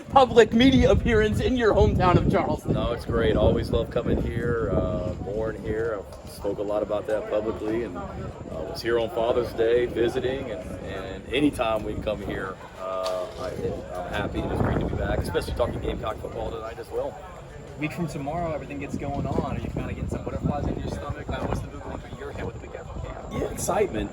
public media appearance in your hometown of Charleston. No, it's great. Always love coming here. Born here. I spoke a lot about that publicly, and was here on Father's Day visiting. And anytime we can come here, I'm happy, and it's great to be back. Especially talking Gamecock football tonight as well. Week from tomorrow, everything gets going on. Are you kind of getting some butterflies in your stomach? What's the move going through your head with the big effort camp? Yeah, excitement.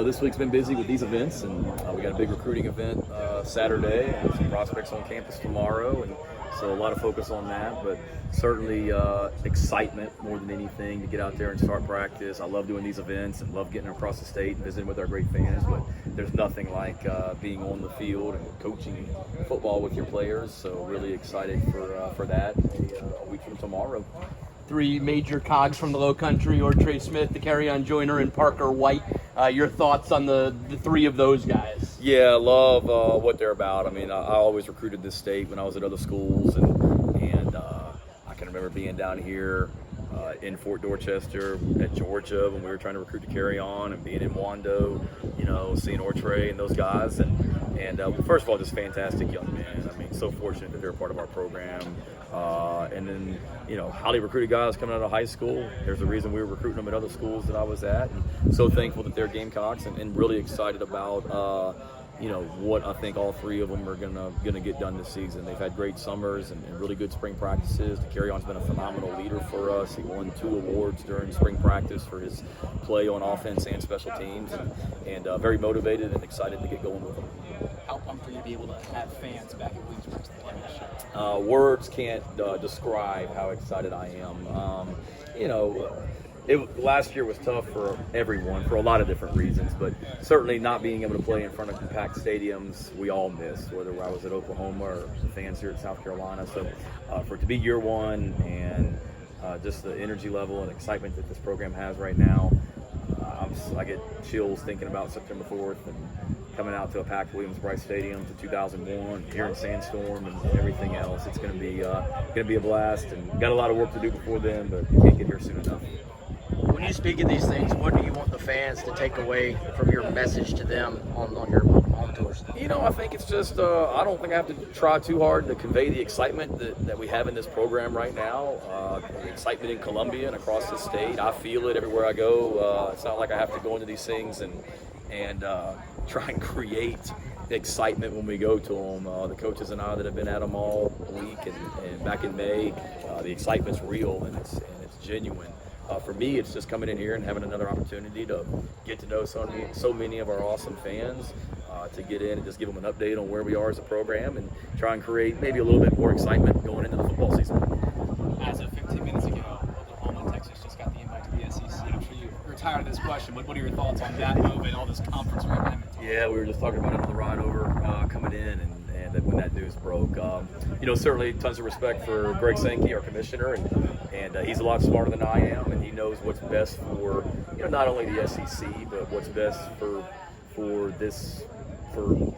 This week's been busy with these events, and we got a big recruiting event Saturday, and some prospects on campus tomorrow, and so a lot of focus on that. But certainly excitement more than anything to get out there and start practice. I love doing these events and love getting across the state and visiting with our great fans. But there's nothing like being on the field and coaching football with your players. So really excited for that a week from tomorrow. Three major cogs from the Low Country, or Trey Smith, the Carry-On Joyner, and Parker White. Your thoughts on the three of those guys? Yeah, I love what they're about. I mean, I always recruited this state when I was at other schools, and I can remember being down here in Fort Dorchester at Georgia when we were trying to recruit to Carry On, and being in Wando, seeing Ortre and those guys. And first of all, just fantastic young men. I mean, so fortunate that they're a part of our program. And then, highly recruited guys coming out of high school. There's a reason we were recruiting them at other schools that I was at. And so thankful that they're Gamecocks, and really excited about, what I think all three of them are gonna get done this season. They've had great summers and really good spring practices. The Carry-On's been a phenomenal leader for us. He won 2 awards during spring practice for his play on offense and special teams, and very motivated and excited to get going with them. How pumped are you to be able to have fans back at Williamsburg today? Words can't describe how excited I am. Last year was tough for everyone for a lot of different reasons, but certainly not being able to play in front of packed stadiums, we all missed, whether I was at Oklahoma or the fans here at South Carolina. So for it to be year one, and just the energy level and excitement that this program has right now, I get chills thinking about September 4th and coming out to a packed Williams-Brice Stadium to 2001, here in Sandstorm and everything else. It's going to be a blast, and got a lot of work to do before then, but can't get here soon enough. When you speak of these things, what do you want the fans to take away from your message to them on your home tours? I think it's just, I don't think I have to try too hard to convey the excitement that we have in this program right now. The excitement in Columbia and across the state. I feel it everywhere I go. It's not like I have to go into these things and try and create excitement when we go to them. The coaches and I that have been at them all week and back in May, the excitement's real and it's genuine. For me, it's just coming in here and having another opportunity to get to know so many of our awesome fans, to get in and just give them an update on where we are as a program and try and create maybe a little bit more excitement going into the football season. As of 15 minutes ago, Oklahoma and Texas just got the invite to the SEC. I'm sure you're tired of this question, but what are your thoughts on that move and all this conference realignment? Yeah, we were just talking about it on the ride over coming in, and when that news broke. Certainly tons of respect for Greg Sankey, our commissioner, and he's a lot smarter than I am, and he knows what's best for not only the SEC, but what's best for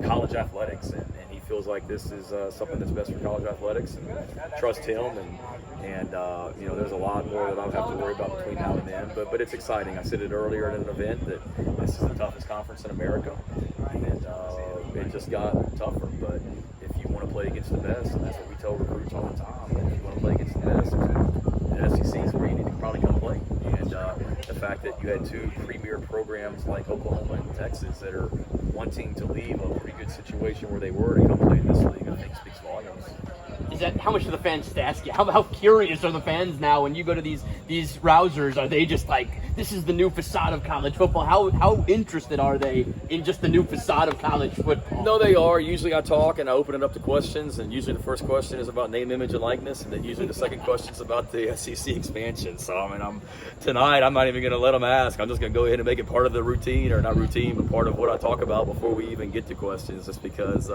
college athletics, and he feels like this is something that's best for college athletics, and trust him, and there's a lot more that I'll have to worry about between now and then, but it's exciting. I said it earlier at an event that this is the toughest conference in America, and it just got tougher, but if you want to play against the best, and that's what we tell recruits all the time, if you want to play against the best, the SEC is where you need to probably come play. And the fact that you had 2 premier programs like Oklahoma and Texas that are wanting to leave a pretty good situation where they were to come play in this league, I think speaks volumes. Is that how much do the fans ask you? How curious are the fans now when you go to these rousers? Are they just like, this is the new facade of college football? How interested are they in just the new facade of college football? No, they are. Usually I talk and I open it up to questions, and usually the first question is about name, image, and likeness, and then usually the second question is about the SEC expansion. So tonight I'm not even going to let them ask. I'm just going to go ahead and make it part of the routine, or not routine, but part of what I talk about before we even get to questions, just because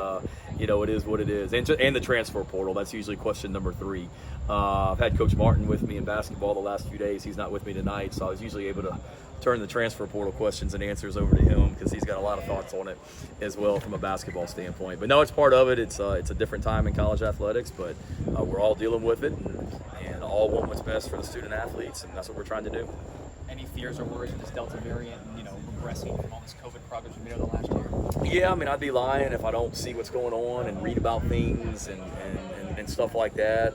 it is what it is. And the transfer portal, that's usually question number 3. I've had Coach Martin with me in basketball the last few days. He's not with me tonight, so I was usually able to turn the transfer portal questions and answers over to him, because he's got a lot of thoughts on it as well from a basketball standpoint. But no, it's part of it. It's a different time in college athletics, but we're all dealing with it, and all want what's best for the student athletes, and that's what we're trying to do. Any fears or worries with this Delta variant? progressing from all this COVID progress we made over the last year? Yeah, I mean, I'd be lying if I don't see what's going on and read about things and stuff like that.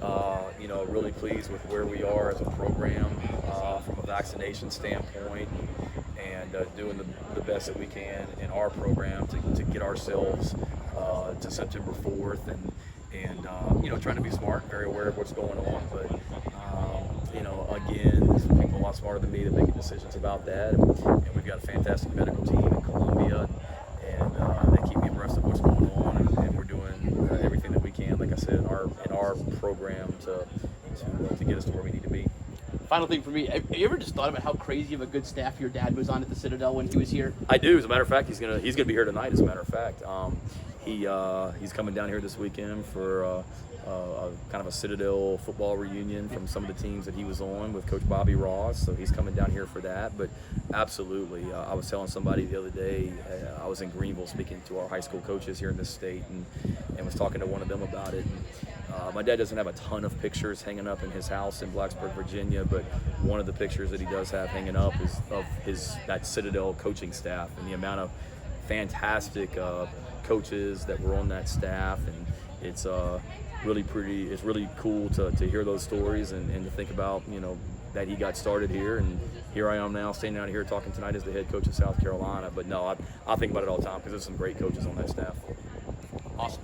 You know, really pleased with where we are as a program from a vaccination standpoint, and doing the best that we can in our program to get ourselves to September 4th, and you know, trying to be smart, very aware of what's going on, but you know, again, there's people a lot smarter than me that make decisions about that, and we've got a fantastic medical team in Columbia, and they keep me abreast of what's going on, and we're doing everything that we can, like I said, in our program to get us to where we need to be. Final thing for me, have you ever just thought about how crazy of a good staff your dad was on at the Citadel when he was here? I do. As a matter of fact, he's gonna be here tonight. As a matter of fact, he's coming down here this weekend for kind of a Citadel football reunion from some of the teams that he was on with Coach Bobby Ross. So he's coming down here for that. But absolutely, I was telling somebody the other day, I was in Greenville speaking to our high school coaches here in this state, and was talking to one of them about it. And, my dad doesn't have a ton of pictures hanging up in his house in Blacksburg, Virginia, but one of the pictures that he does have hanging up is of that Citadel coaching staff and the amount of fantastic coaches that were on that staff, and it's really cool to hear those stories and to think about, you know, that he got started here, and here I am now standing out here talking tonight as the head coach of South Carolina. But no, I think about it all the time because there's some great coaches on that staff. Awesome.